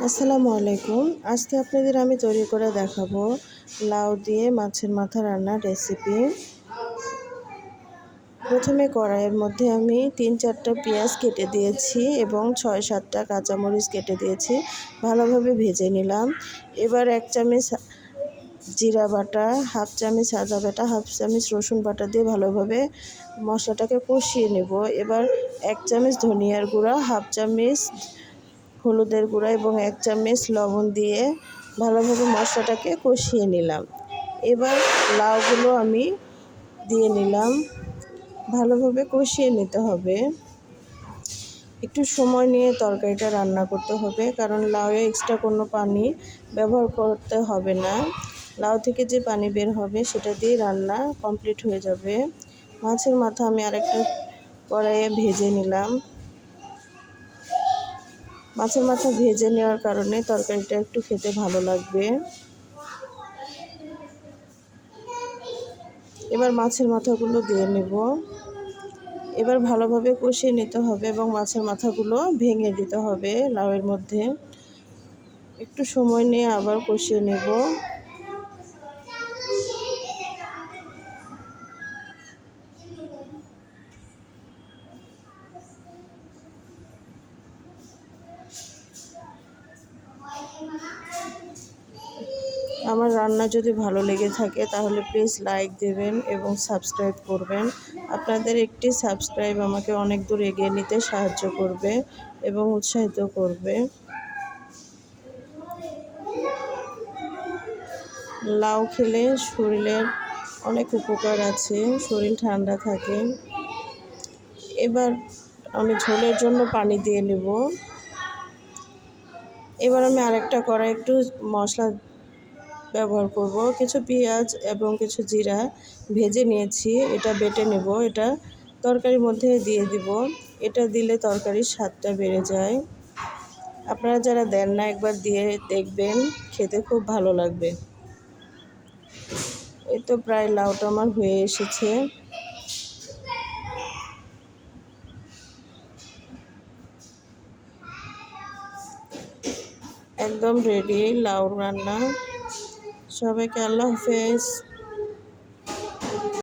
আসসালামু আলাইকুম। আজকে আপনাদের আমি তৈরি করে দেখাবো লাউ দিয়ে মাছের মাথা রান্নার রেসিপি। প্রথমে কড়াইয়ের মধ্যে আমি ৩-৪টা পেঁয়াজ কেটে দিয়েছি এবং ৬-৭টা কাঁচামরিচ কেটে দিয়েছি, ভালোভাবে ভেজে নিলাম। এবার ১ চামচ জিরা বাটা, হাফ চামচ আদা বাটা, হাফ চামচ রসুন বাটা দিয়ে ভালোভাবে মশলাটাকে কষিয়ে নেব। এবার ১ চামচ ধনিয়ার গুঁড়া, হাফ চামচ হলুদের গুঁড়া এবং ১ চামচ লবণ দিয়ে ভালোভাবে মশলাটাকে কষিয়ে নিলাম। এবার লাউগুলো আমি দিয়ে নিলাম, ভালোভাবে কষিয়ে নিতে হবে। একটু সময় নিয়ে তরকারিটা রান্না করতে হবে, কারণ লাউয়ে এক্সট্রা কোনো পানি ব্যবহার করতে হবে না। লাউ থেকে যে পানি বের হবে সেটা দিয়ে রান্না কমপ্লিট হয়ে যাবে। মাছের মাথা আমি আরেকটা কড়াইয়ে ভেজে নিলাম। মাছের মাথা ভেজে নেওয়ার কারণে তরকারিটা একটু খেতে ভালো লাগবে। এবার মাছের মাথাগুলো দিয়ে নেব। এবার ভালোভাবে কষিয়ে নিতে হবে এবং মাছের মাথাগুলো ভেঙে দিতে হবে লাউয়ের মধ্যে। একটু সময় নিয়ে আবার কষিয়ে নেব। আমার রান্না যদি ভালো লেগে থাকে তাহলে প্লিজ লাইক দেবেন এবং সাবস্ক্রাইব করবেন। আপনাদের একটি সাবস্ক্রাইব আমাকে অনেক দূর এগিয়ে নিতে সাহায্য করবে এবং উৎসাহিত করবে। লাউ খেলে শরীরের অনেক উপকার আছে, শরীর ঠান্ডা থাকে। এবার আমি ঝোলের জন্য পানি দিয়ে নেব। এবার আমি আরেকটা কড়াই একটু মশলা ব্যবহার করব। কিছু পেঁয়াজ এবং কিছু জিরা ভেজে নিয়েছি, এটা বেটে নেব। এটা তরকারির মধ্যে দিয়ে দিব। এটা দিলে তরকারির স্বাদটা বেড়ে যায়। আপনারা যারা দেন না একবার দিয়ে দেখবেন, খেতে খুব ভালো লাগবে। এই তো প্রায় লাউটা আমার হয়ে এসেছে। একদম রেডি লাউ রান্না। সবাইকে আল্লাহ হাফেজ।